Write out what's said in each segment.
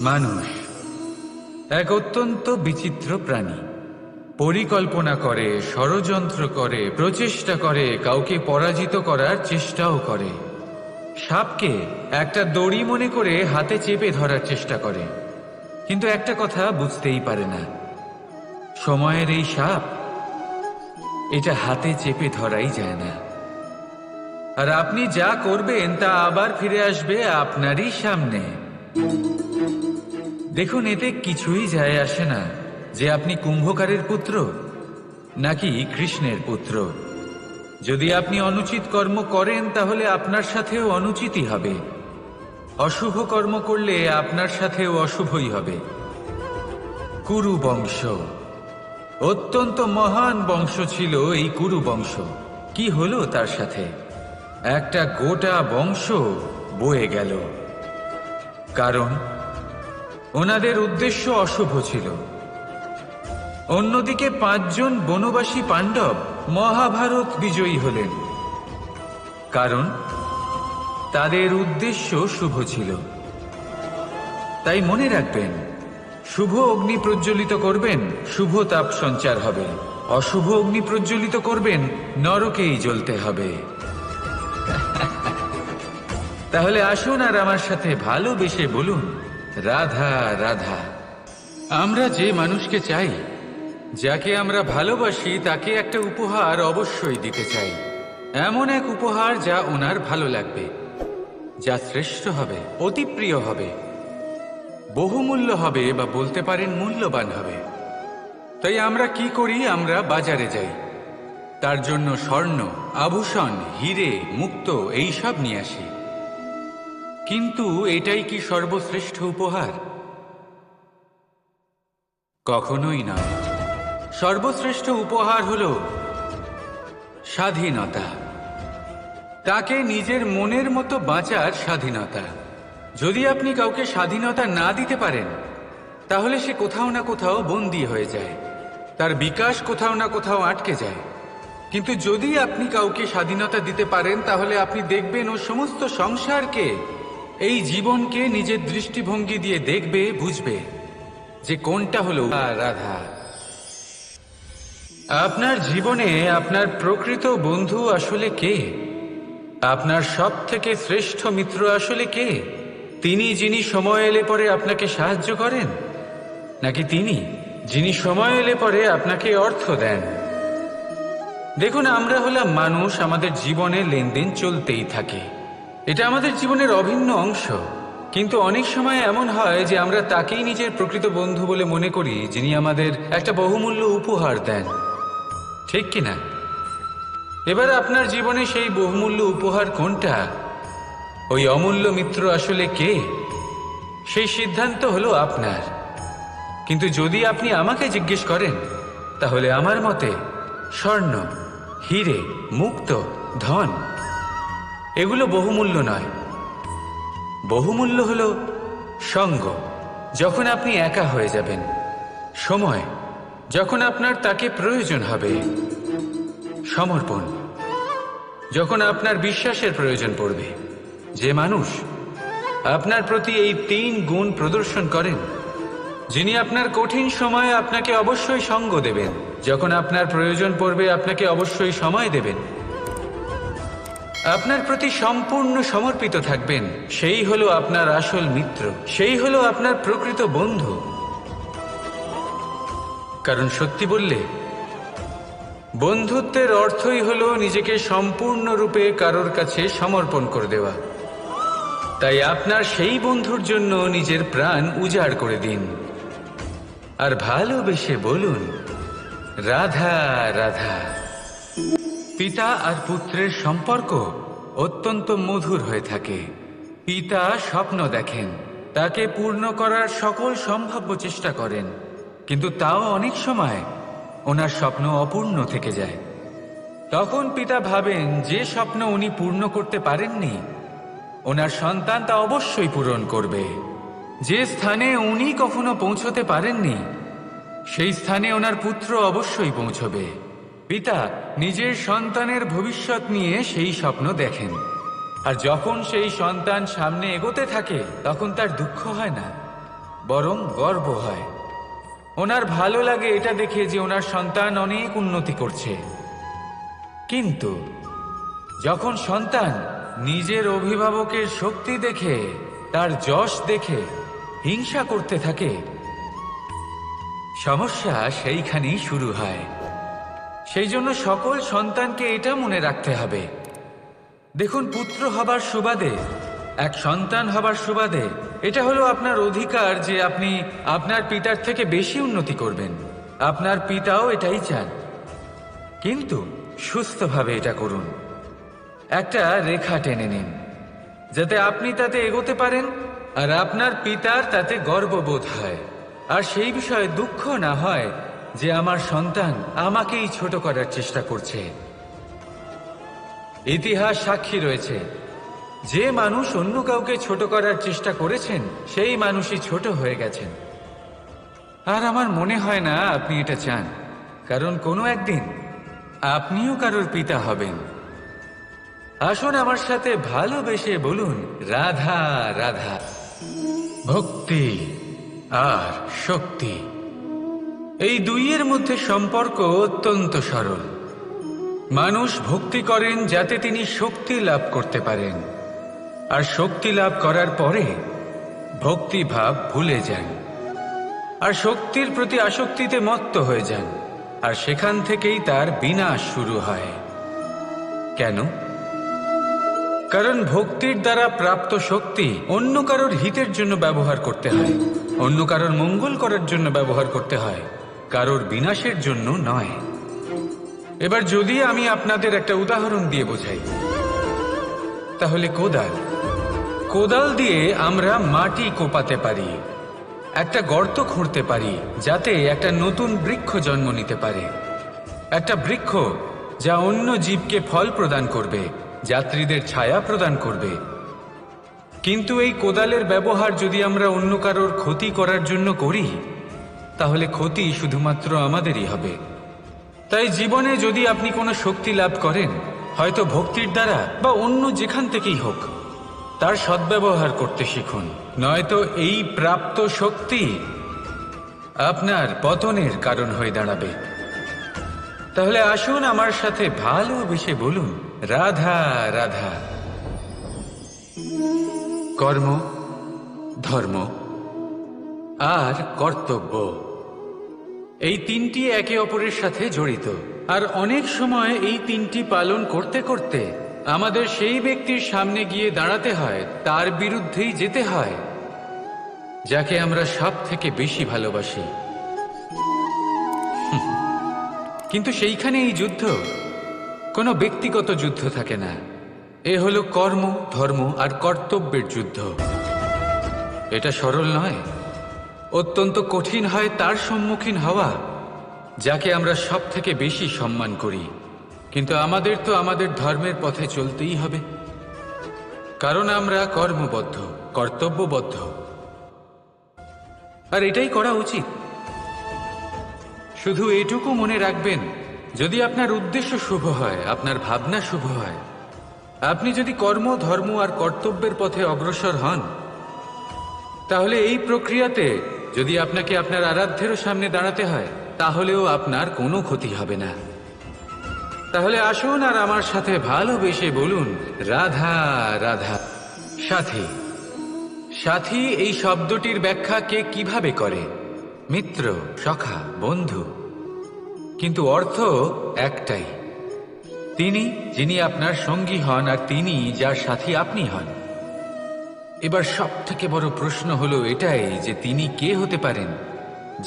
মানুষ এক অত্যন্ত বিচিত্র প্রাণী। পরিকল্পনা করে, ষড়যন্ত্র করে, প্রচেষ্টা করে, কাউকে পরাজিত করার চেষ্টাও করে। সাপকে একটা দড়ি মনে করে হাতে চেপে ধরার চেষ্টা করে, কিন্তু একটা কথা বুঝতেই পারে না, সময়ের এই সাপ এটা হাতে চেপে ধরাই যায় না। আর আপনি যা করবেন তা আবার ফিরে আসবে আপনারই সামনে। দেখুন, এতে কিছুই যায় আসে না যে আপনি কুম্ভকারের পুত্র নাকি কৃষ্ণের পুত্র। যদি আপনি অনুচিত কর্ম করেন তাহলে আপনার সাথেও অনুচিতই হবে। অশুভ কর্ম করলে আপনার সাথেও অশুভই হবে। কুরু বংশ অত্যন্ত মহান বংশ ছিল। এই কুরু বংশ কি হলো তার সাথে? একটা গোটা বংশ বয়ে গেল, কারণ ওনাদের উদ্দেশ্য অশুভ ছিল। অন্যদিকে 5 জন বনবাসী পাণ্ডব মহাভারত বিজয়ী হলেন, কারণ তাদের উদ্দেশ্য শুভ ছিল। তাই মনে রাখবেন, শুভ অগ্নি প্রজ্বলিত করবেন, শুভ তাপ সঞ্চার হবে। অশুভ অগ্নি প্রজ্বলিত করবেন, নরকেই জ্বলতে হবে। তাহলে আসুন আর আমার সাথে ভালোবেসে বলুন, রাধা রাধা। আমরা যে মানুষকে চাই, যাকে আমরা ভালোবাসি, তাকে একটা উপহার অবশ্যই দিতে চাই। এমন এক উপহার যা ওনার ভালো লাগবে, যা শ্রেষ্ঠ হবে, অতি প্রিয় হবে, বহুমূল্য হবে, বা বলতে পারেন মূল্যবান হবে। তাই আমরা কি করি? আমরা বাজারে যাই, তার জন্য স্বর্ণ, আভূষণ, হিরে, মুক্ত এইসব নিয়ে আসি। কিন্তু এটাই কি সর্বশ্রেষ্ঠ উপহার? কখনোই নয়। সর্বশ্রেষ্ঠ উপহার হলো স্বাধীনতা। তাকে নিজের মনের মতো বাঁচার স্বাধীনতা। যদি আপনি কাউকে স্বাধীনতা না দিতে পারেন, তাহলে সে কোথাও না কোথাও বন্দী হয়ে যায়, তার বিকাশ কোথাও না কোথাও আটকে যায়। কিন্তু যদি আপনি কাউকে স্বাধীনতা দিতে পারেন, তাহলে আপনি দেখবেন ও সমস্ত সংসারকে, এই জীবনকে নিজের দৃষ্টিভঙ্গি দিয়ে দেখবে, বুঝবে যে কোনটা হলো রাধা। আপনার জীবনে আপনার প্রকৃত বন্ধু আসলে কে? আপনার সব থেকে শ্রেষ্ঠ মিত্র আসলে কে? তিনি যিনি সময় এলে পরে আপনাকে সাহায্য করেন, নাকি তিনি যিনি সময় এলে পরে আপনাকে অর্থ দেন? দেখুন, আমরা হলাম মানুষ, আমাদের জীবনে লেনদেন চলতেই থাকে। এটা আমাদের জীবনের অভিন্ন অংশ। কিন্তু অনেক সময় এমন হয় যে আমরা তাকেই নিজের প্রকৃত বন্ধু বলে মনে করি, যিনি আমাদের একটা বহুমূল্য উপহার দেন, ঠিক কিনা? এবার আপনার জীবনে সেই বহুমূল্য উপহার কোনটা, ওই অমূল্য মিত্র আসলে কে, সেই সিদ্ধান্ত হলো আপনার। কিন্তু যদি আপনি আমাকে জিজ্ঞেস করেন, তাহলে আমার মতে স্বর্ণ, হিরে, মুক্ত, ধন এগুলো বহুমূল্য নয়। বহুমূল্য হলো সঙ্গ, যখন আপনি একা হয়ে যাবেন, সময়, যখন আপনার তাকে প্রয়োজন হবে, সমর্পণ, যখন আপনার বিশ্বাসের প্রয়োজন পড়বে। যে মানুষ আপনার প্রতি এই 3 গুণ প্রদর্শন করেন, যিনি আপনার কঠিন সময়ে আপনাকে অবশ্যই সঙ্গ দেবেন, যখন আপনার প্রয়োজন পড়বে আপনাকে অবশ্যই সময় দেবেন, আপনার প্রতি সম্পূর্ণ সমর্পিত থাকবেন, সেই হলো আপনার আসল মিত্র, সেই হলো আপনার প্রকৃত বন্ধু। কারণ সত্যি বললে, বন্ধুত্বের অর্থই হলো নিজেকে সম্পূর্ণরূপে কারোর কাছে সমর্পণ করে দেওয়া। তাই আপনার সেই বন্ধুর জন্য নিজের প্রাণ উজাড় করে দিন, আর ভালোবেসে বলুন, রাধা রাধা। পিতা আর পুত্রের সম্পর্ক অত্যন্ত মধুর হয়ে থাকে। পিতা স্বপ্ন দেখেন, তাকে পূর্ণ করার সকল সম্ভাব্য চেষ্টা করেন, কিন্তু তাও অনেক সময় ওনার স্বপ্ন অপূর্ণ থেকে যায়। তখন পিতা ভাবেন যে স্বপ্ন উনি পূর্ণ করতে পারেননি, ওনার সন্তান তা অবশ্যই পূরণ করবে। যে স্থানে উনি কখনো পৌঁছতে পারেননি, সেই স্থানে ওনার পুত্র অবশ্যই পৌঁছবে। পিতা নিজের সন্তানের ভবিষ্যৎ নিয়ে সেই স্বপ্ন দেখেন, আর যখন সেই সন্তান সামনে এগোতে থাকে, তখন তার দুঃখ হয় না, বরং গর্ব হয়। ওনার ভালো লাগে এটা দেখে যে ওনার সন্তান অনেক উন্নতি করছে। কিন্তু যখন সন্তান নিজের অভিভাবকের শক্তি দেখে, তার যশ দেখে হিংসা করতে থাকে, সমস্যা সেইখানেই শুরু হয়। সেই জন্য সকল সন্তানকে এটা মনে রাখতে হবে, দেখুন, পুত্র হবার সুবাদে, এক সন্তান হবার সুবাদে এটা হলো আপনার অধিকার যে আপনি আপনার পিতার থেকে বেশি উন্নতি করবেন। আপনার পিতাও এটাই চান, কিন্তু সুস্থভাবে এটা করুন। একটা রেখা টেনে নিন যাতে আপনি তাতে এগোতে পারেন আর আপনার পিতার তাতে গর্ববোধ হয়, আর সেই বিষয়ে দুঃখ না হয় যে আমার সন্তান আমাকেই ছোট করার চেষ্টা করছে। ইতিহাস সাক্ষী রয়েছে, যে মানুষ অন্য কাউকে ছোট করার চেষ্টা করেছেন সেই মানুষই ছোট হয়ে গেছেন। আর আমার মনে হয় না আপনি এটা চান, কারণ কোনো একদিন আপনিও কারোর পিতা হবেন। আসুন আমার সাথে ভালোবেসে বলুন, রাধা রাধা। ভক্তি আর শক্তি, এই দুইয়ের মধ্যে সম্পর্ক অত্যন্ত সরল। মানুষ ভক্তি করেন যাতে তিনি শক্তি লাভ করতে পারেন, আর শক্তি লাভ করার পরে ভক্তিভাব ভুলে যান আর শক্তির প্রতি আসক্তিতে মত্ত হয়ে যান, আর সেখান থেকেই তার বিনাশ শুরু হয়। কেন? কারণ ভক্তির দ্বারা প্রাপ্ত শক্তি অন্য কারোর হিতের জন্য ব্যবহার করতে হয়, অন্য কারোর মঙ্গল করার জন্য ব্যবহার করতে হয়, কারোর বিনাশের জন্য নয়। এবার যদি আমি আপনাদের একটা উদাহরণ দিয়ে বোঝাই, তাহলে কোদাল দিয়ে আমরা মাটি কোপাতে পারি, একটা গর্ত খুঁড়তে পারি যাতে একটা নতুন বৃক্ষ জন্ম নিতে পারে, একটা বৃক্ষ যা অন্য জীবকে ফল প্রদান করবে, যাত্রীদের ছায়া প্রদান করবে। কিন্তু এই কোদালের ব্যবহার যদি আমরা অন্য কারোর ক্ষতি করার জন্য করি, তাহলে ক্ষতি শুধুমাত্র আমাদেরই হবে। তাই জীবনে যদি আপনি কোনো শক্তি লাভ করেন, হয়তো ভক্তির দ্বারা বা অন্য যেখান থেকেই হোক, তার সদ্ব্যবহার করতে শিখুন, নয়তো এই প্রাপ্ত শক্তি আপনার পতনের কারণ হয়ে দাঁড়াবে। তাহলে আসুন আমার সাথে ভালোবেসে বলুন, রাধা রাধা। কর্ম, ধর্ম আর কর্তব্য, এই তিনটি একে অপরের সাথে জড়িত। আর অনেক সময় এই তিনটি পালন করতে করতে আমাদের সেই ব্যক্তির সামনে গিয়ে দাঁড়াতে হয়, তার বিরুদ্ধেই যেতে হয় যাকে আমরা সব থেকে বেশি ভালোবাসি। কিন্তু সেইখানে এই যুদ্ধ কোনো ব্যক্তিগত যুদ্ধ থাকে না, এ হলো কর্ম, ধর্ম আর কর্তব্যের যুদ্ধ। এটা সরল নয়, অত্যন্ত কঠিন হয় তার সম্মুখীন হওয়া যাকে আমরা সব থেকে বেশি সম্মান করি। কিন্তু আমাদের তো আমাদের ধর্মের পথে চলতেই হবে, কারণ আমরা কর্মবদ্ধ, কর্তব্যবদ্ধ, আর এটাই করা উচিত। শুধু এটুকু মনে রাখবেন, যদি আপনার উদ্দেশ্য শুভ হয়, আপনার ভাবনা শুভ হয়, আপনি যদি কর্ম, ধর্ম আর কর্তব্যের পথে অগ্রসর হন, তাহলে এই প্রক্রিয়াতে যদি আপনাকে আপনার আরাধ্যেরও সামনে দাঁড়াতে হয়, তাহলেও আপনার কোনো ক্ষতি হবে না। তাহলে আসুন আর আমার সাথে ভালোবেসে বলুন, রাধা রাধা। সাথী, সাথী এই শব্দটির ব্যাখ্যা কে কিভাবে করে? মিত্র, সখা, বন্ধু, কিন্তু অর্থ একটাই, তিনি যিনি আপনার সঙ্গী হন আর তিনি যার সাথী আপনি হন। এবার সব থেকে বড় প্রশ্ন হলো এটাই যে তিনি কে হতে পারেন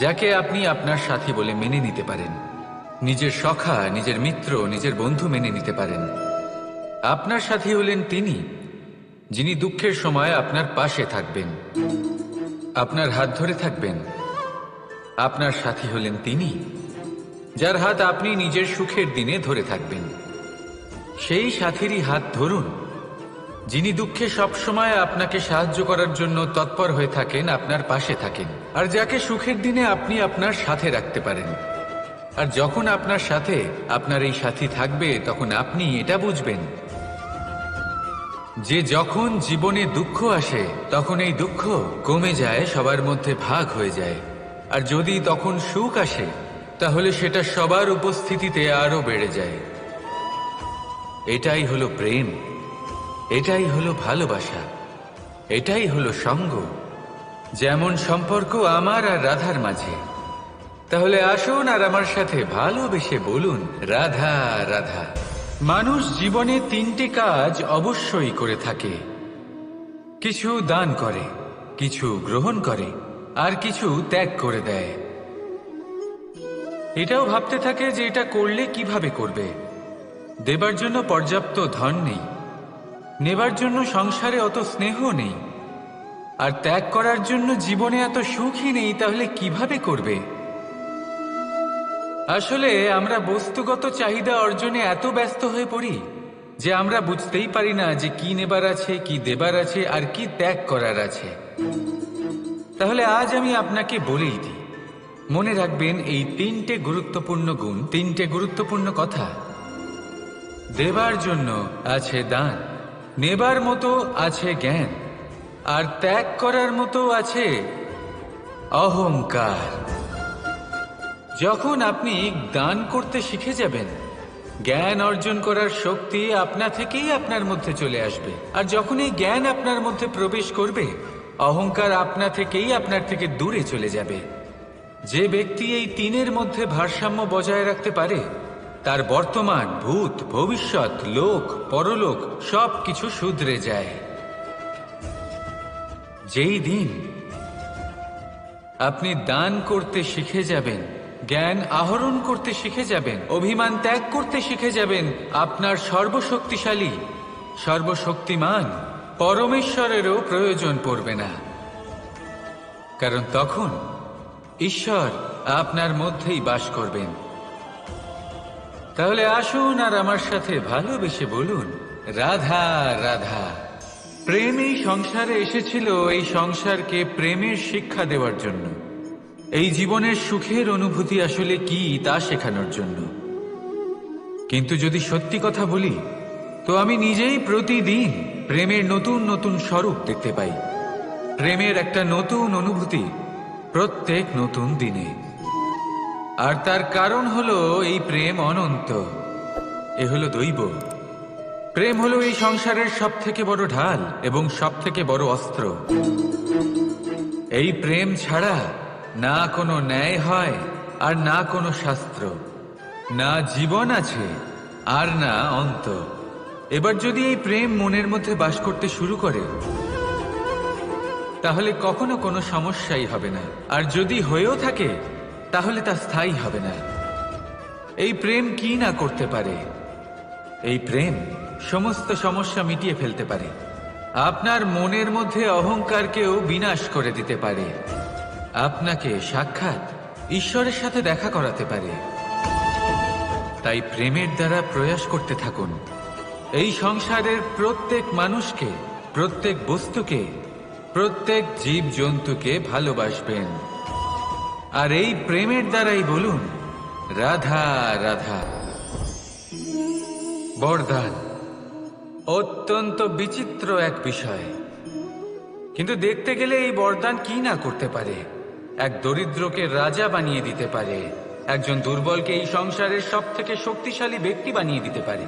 যাকে আপনি আপনার সাথী বলে মেনে নিতে পারেন, নিজের সখা, নিজের মিত্র, নিজের বন্ধু মেনে নিতে পারেন। আপনার সাথী হলেন তিনি যিনি দুঃখের সময় আপনার পাশে থাকবেন, আপনার হাত ধরে থাকবেন। আপনার সাথী হলেন তিনি যার হাত আপনি নিজের সুখের দিনে ধরে থাকবেন। সেই সাথীরই হাত ধরুন যিনি দুঃখে সবসময় আপনাকে সাহায্য করার জন্য তৎপর হয়ে থাকেন, আপনার পাশে থাকেন, আর যাকে সুখের দিনে আপনি আপনার সাথে রাখতে পারেন। আর যখন আপনার সাথে আপনার এই সাথী থাকবে, তখন আপনি এটা বুঝবেন যে যখন জীবনে দুঃখ আসে তখন এই দুঃখ কমে যায়, সবার মধ্যে ভাগ হয়ে যায়। আর যদি তখন সুখ আসে তাহলে সেটা সবার উপস্থিতিতে আরো বেড়ে যায়। এটাই হলো প্রেম, এটাই হলো ভালোবাসা, এটাই হলো সঙ্গ। যেমন সম্পর্ক আমার আর রাধার মাঝে। তাহলে আসুন আর আমার সাথে ভালোবেসে বলুন, রাধা রাধা। মানুষ জীবনে তিনটে কাজ অবশ্যই করে থাকে। কিছু দান করে, কিছু গ্রহণ করে, আর কিছু ত্যাগ করে দেয়। এটাও ভাবতে থাকে যে এটা করলে কিভাবে করবে। দেবার জন্য পর্যাপ্ত ধন নেই, নেবার জন্য সংসারে অত স্নেহ নেই, আর ত্যাগ করার জন্য জীবনে এত সুখই নেই, তাহলে কিভাবে করবে? আসলে আমরা বস্তুগত চাহিদা অর্জনে এত ব্যস্ত হয়ে পড়ি যে আমরা বুঝতেই পারি না যে কি নেবার আছে, কি দেবার আছে, আর কি ত্যাগ করার আছে। তাহলে আজ আমি আপনাকে বলেই দিই, মনে রাখবেন এই তিনটে গুরুত্বপূর্ণ গুণ, তিনটে গুরুত্বপূর্ণ কথা। দেবার জন্য আছে দান, নেবার মতো আছে জ্ঞান, আর ত্যাগ করার মতো আছে অহংকার। যখন আপনি দান করতে শিখে যাবেন, জ্ঞান অর্জন করার শক্তি আপনা থেকেই আপনার মধ্যে চলে আসবে। আর যখন এই জ্ঞান আপনার মধ্যে প্রবেশ করবে, অহংকার আপনা থেকেই আপনার থেকে দূরে চলে যাবে। যে ব্যক্তি এই তিনের মধ্যে ভারসাম্য বজায় রাখতে পারে, তার বর্তমান, ভূত, ভবিষ্যৎ, লোক, পরলোক সব কিছু শুধরে যায়। যেই দিন আপনি দান করতে শিখে যাবেন, জ্ঞান আহরণ করতে শিখে যাবেন, অভিমান ত্যাগ করতে শিখে যাবেন, আপনার সর্বশক্তিশালী, সর্বশক্তিমান পরমেশ্বরেরও প্রয়োজন পড়বে না। কারণ তখন ঈশ্বর আপনার মধ্যেই বাস করবেন। তাহলে আসুন আর আমার সাথে ভালোবেসে বলুন, রাধা রাধা। প্রেম এই সংসারে এসেছিল এই সংসারকে প্রেমের শিক্ষা দেওয়ার জন্য, এই জীবনের সুখের অনুভূতি আসলে কি তা শেখানোর জন্য। কিন্তু যদি সত্যি কথা বলি, তো আমি নিজেই প্রতিদিন প্রেমের নতুন নতুন স্বরূপ দেখতে পাই। প্রেমের একটা নতুন অনুভূতি প্রত্যেক নতুন দিনে। আর তার কারণ হলো এই প্রেম অনন্ত, এ হলো দৈব। প্রেম হলো এই সংসারের সব থেকে বড় ঢাল এবং সব থেকে বড় অস্ত্র। এই প্রেম ছাড়া না কোনো ন্যায় হয়, আর না কোনো শাস্ত্র, না জীবন আছে, আর না অন্ত। এবার যদি এই প্রেম মনের মধ্যে বাস করতে শুরু করে, তাহলে কখনো কোনো সমস্যাই হবে না। আর যদি হয়েও থাকে, তাহলে তা স্থায়ী হবে না। এই প্রেম কি না করতে পারে? এই প্রেম সমস্ত সমস্যা মিটিয়ে ফেলতে পারে। আপনার মনের মধ্যে অহংকারকেও বিনাশ করে দিতে পারে। আপনাকে সাক্ষাৎ ঈশ্বরের সাথে দেখা করাতে পারে। তাই প্রেমের দ্বারা প্রয়াস করতে থাকুন। এই সংসারের প্রত্যেক মানুষকে, প্রত্যেক বস্তুকে, প্রত্যেক জীব জন্তুকে ভালোবাসবেন। আর এই প্রেমের দ্বারাই বলুন, রাধা রাধা। বরদান অত্যন্ত বিচিত্র এক বিষয়, কিন্তু দেখতে গেলে এই বরদান কি না করতে পারে। এক দরিদ্রকে রাজা বানিয়ে দিতে পারে, একজন দুর্বলকে এই সংসারের সব থেকে শক্তিশালী ব্যক্তি বানিয়ে দিতে পারে।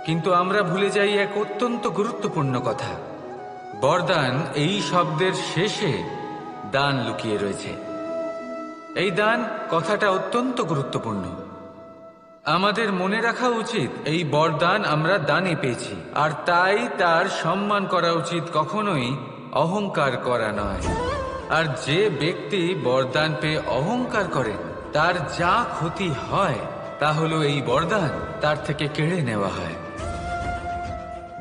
কিন্তু আমরা ভুলে যাই এক অত্যন্ত গুরুত্বপূর্ণ কথা। বরদান এই শব্দের শেষে দান লুকিয়ে রয়েছে। এই দান কথাটা অত্যন্ত গুরুত্বপূর্ণ। আমাদের মনে রাখা উচিত এই বরদান আমরা দানে পেয়েছি, আর তাই তার সম্মান করা উচিত, কখনোই অহংকার করা নয়। আর যে ব্যক্তি বরদান পেয়ে অহংকার করেন, তার যা ক্ষতি হয় তা হলো এই বরদান তার থেকে কেড়ে নেওয়া হয়।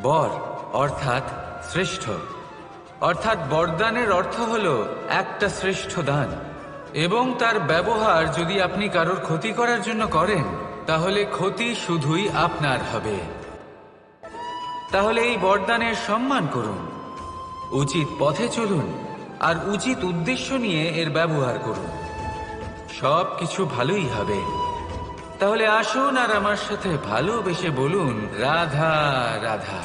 বর অর্থাৎ শ্রেষ্ঠ, অর্থাৎ বরদানের অর্থ হলো একটা শ্রেষ্ঠ দান। এবং তার ব্যবহার যদি আপনি কারোর ক্ষতি করার জন্য করেন, তাহলে ক্ষতি শুধুই আপনার হবে। তাহলে এই বরদানের সম্মান করুন, উচিত পথে চলুন, আর উচিত উদ্দেশ্য নিয়ে এর ব্যবহার করুন। সব কিছু ভালোই হবে। তাহলে আসুন আর আমার সাথে ভালোবেসে বলুন, রাধা রাধা।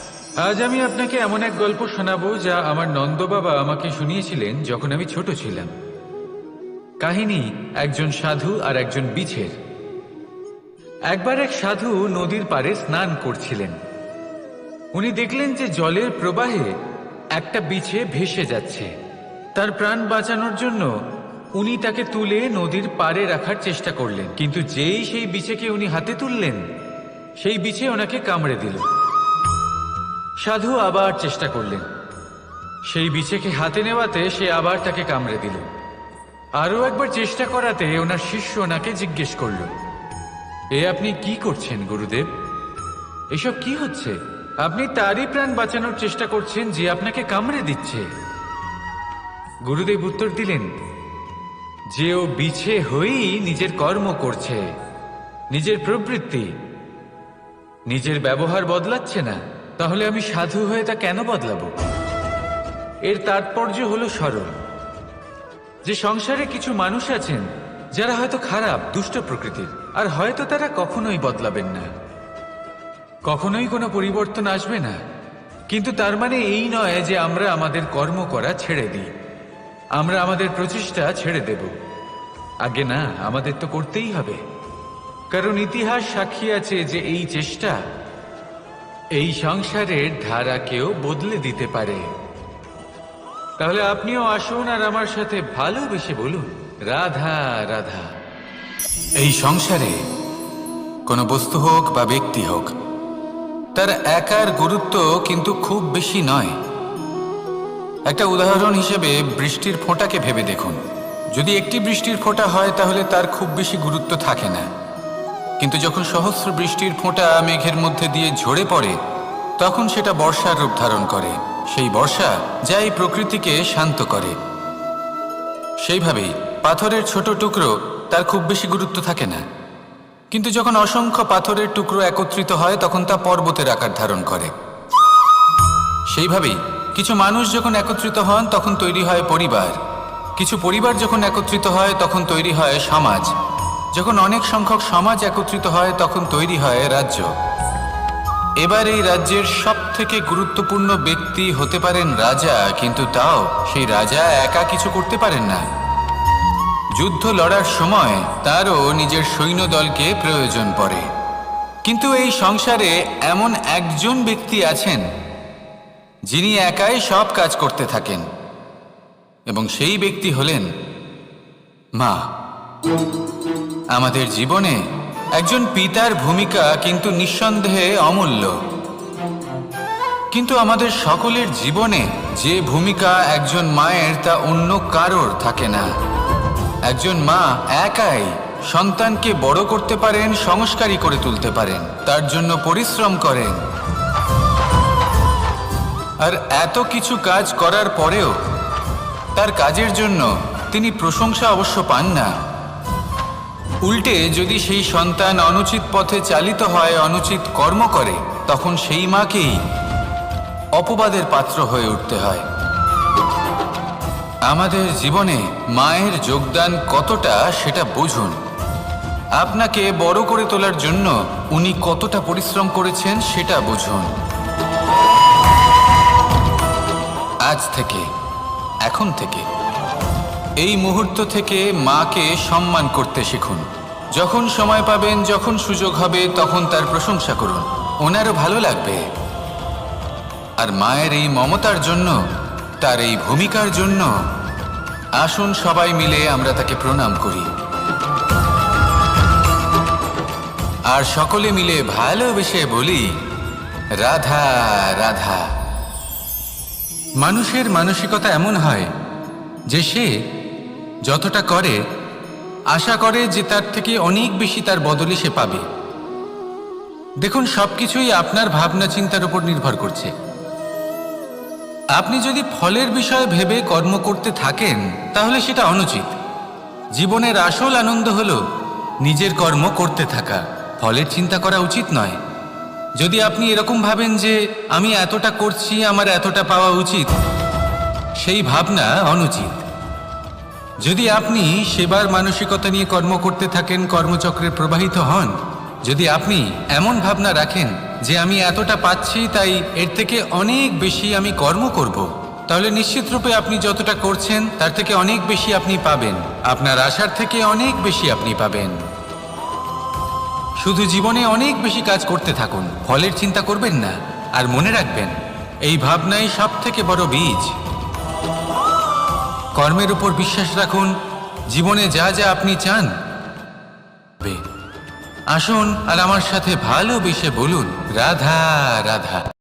আজ আমি আপনাকে এমন এক গল্প শোনাবো যা আমার নন্দ বাবা আমাকে শুনিয়েছিলেন যখন আমি ছোট ছিলাম। কাহিনী একজন সাধু আর একজন বিছের। একবার এক সাধু নদীর পাড়ে স্নান করছিলেন। উনি দেখলেন যে জলের প্রবাহে একটা বিছে ভেসে যাচ্ছে। তার প্রাণ বাঁচানোর জন্য উনি তাকে তুলে নদীর পাড়ে রাখার চেষ্টা করলেন, কিন্তু যেই সেই বিছেকে উনি হাতে তুললেন, সেই বিছে ওনাকে কামড়ে দিল। সাধু আবার চেষ্টা করলেন, সেই বিছেকে হাতে নেওয়াতে সে আবার তাকে কামড়ে দিল। আরও একবার চেষ্টা করাতে ওনার শিষ্য ওনাকে জিজ্ঞেস করল, এ আপনি কি করছেন গুরুদেব? এসব কি হচ্ছে? আপনি তারই প্রাণ বাঁচানোর চেষ্টা করছেন যে আপনাকে কামড়ে দিচ্ছে। গুরুদেব উত্তর দিলেন যে ও বিছে হয়েই নিজের কর্ম করছে, নিজের প্রবৃত্তি, নিজের ব্যবহার বদলাচ্ছে না। তাহলে আমি সাধু হয়ে তা কেন বদলাবো? এর তাৎপর্য হলো সরল, যে সংসারে কিছু মানুষ আছেন যারা হয়তো খারাপ, দুষ্ট প্রকৃতির, আর হয়তো তারা কখনোই বদলাবেন না, কখনোই কোনো পরিবর্তন আসবে না। কিন্তু তার মানে এই নয় যে আমরা আমাদের কর্ম করা ছেড়ে দিই, আমরা আমাদের প্রচেষ্টা ছেড়ে দেব। আগে না, আমাদের তো করতেই হবে, কারণ ইতিহাস সাক্ষী আছে যে এই চেষ্টা এই সংসারের ধারাকেও বদলে দিতে পারে। তাহলে আপনিও আসুন আর আমার সাথে ভালোবেসে বলুন, রাধা রাধা। এই সংসারে কোনো বস্তু হোক বা ব্যক্তি হোক, তার একার গুরুত্ব কিন্তু খুব বেশি নয়। একটা উদাহরণ হিসেবে বৃষ্টির ফোঁটাকে ভেবে দেখুন। যদি একটি বৃষ্টির ফোঁটা হয় তাহলে তার খুব বেশি গুরুত্ব থাকে না, কিন্তু যখন সহস্র বৃষ্টির ফোঁটা মেঘের মধ্যে দিয়ে ঝরে পড়ে, তখন সেটা বর্ষার রূপ ধারণ করে। সেই বর্ষা যা এই প্রকৃতিকে শান্ত করে। সেইভাবেই পাথরের ছোট টুকরো, তার খুব বেশি গুরুত্ব থাকে না, কিন্তু যখন অসংখ্য পাথরের টুকরো একত্রিত হয় তখন তা পর্বতের আকার ধারণ করে। সেইভাবেই কিছু মানুষ যখন একত্রিত হন তখন তৈরি হয় পরিবার, কিছু পরিবার যখন একত্রিত হয় তখন তৈরি হয় সমাজ, যখন অনেক সংখ্যক সমাজ একত্রিত হয় তখন তৈরি হয় রাজ্য। এবার এই রাজ্যের সবথেকে গুরুত্বপূর্ণ ব্যক্তি হতে পারেন রাজা, কিন্তু তাও সেই রাজা একা কিছু করতে পারেন না। যুদ্ধ লড়ার সময় তারও নিজের সৈন্যদলকে প্রয়োজন পড়ে। কিন্তু এই সংসারে এমন একজন ব্যক্তি আছেন যিনি একাই সব কাজ করতে থাকেন, এবং সেই ব্যক্তি হলেন মা। আমাদের জীবনে একজন পিতার ভূমিকা কিন্তু নিঃসন্দেহে অমূল্য, কিন্তু আমাদের সকলের জীবনে যে ভূমিকা একজন মায়ের তা অন্য কারোর থাকে না। একজন মা একাই সন্তানকে বড় করতে পারেন, সংস্কারী করে তুলতে পারেন, তার জন্য পরিশ্রম করেন। আর এত কিছু কাজ করার পরেও তার কাজের জন্য তিনি প্রশংসা অবশ্য পান না। উল্টে যদি সেই সন্তান অনুচিত পথে চালিত হয়, অনুচিত কর্ম করে, তখন সেই মাকেই অপবাদের পাত্র হয়ে উঠতে হয়। আমাদের জীবনে মায়ের যোগদান কতটা সেটা বুঝুন। আপনাকে বড় করে তোলার জন্য উনি কতটা পরিশ্রম করেছেন সেটা বুঝুন। আজ থেকে, এখন থেকে, এই মুহূর্ত থেকে মাকে সম্মান করতে শিখুন। যখন সময় পাবেন, যখন সুযোগ হবে, তখন তার প্রশংসা করুন, ওনারও ভালো লাগবে। আর মায়ের এই মমতার জন্য, তার এই ভূমিকার জন্য আসুন সবাই মিলে আমরা তাকে প্রণাম করি, আর সকলে মিলে ভালোবেসে বলি, রাধা রাধা। মানুষের মানসিকতা এমন হয় যে সে যতটা করে আশা করে যে তার থেকে অনেক বেশি তার বদলে সে পাবে। দেখুন, সবকিছুই আপনার ভাবনা চিন্তার উপর নির্ভর করছে। আপনি যদি ফলের বিষয়ে ভেবে কর্ম করতে থাকেন তাহলে সেটা অনুচিত। জীবনের আসল আনন্দ হলো নিজের কর্ম করতে থাকা, ফলের চিন্তা করা উচিত নয়। যদি আপনি এরকম ভাবেন যে আমি এতটা করছি, আমার এতটা পাওয়া উচিত, সেই ভাবনা অনুচিত। যদি আপনি সেবার মানসিকতা নিয়ে কর্ম করতে থাকেন, কর্মচক্রে প্রবাহিত হন, যদি আপনি এমন ভাবনা রাখেন যে আমি এতটা পাচ্ছি, তাই এর থেকে অনেক বেশি আমি কর্ম করব, তাহলে নিশ্চিত রূপে আপনি যতটা করছেন তার থেকে অনেক বেশি আপনি পাবেন। আপনার আশার থেকে অনেক বেশি আপনি পাবেন। শুধু জীবনে অনেক বেশি কাজ করতে থাকুন, ফলের চিন্তা করবেন না। আর মনে রাখবেন, এই ভাবনাই সব থেকে বড় বীজ। কর্মের উপর বিশ্বাস রাখুন, জীবনে যা যা আপনি চান। আসুন আর আমার সাথে ভালোবেসে বলুন, রাধা রাধা।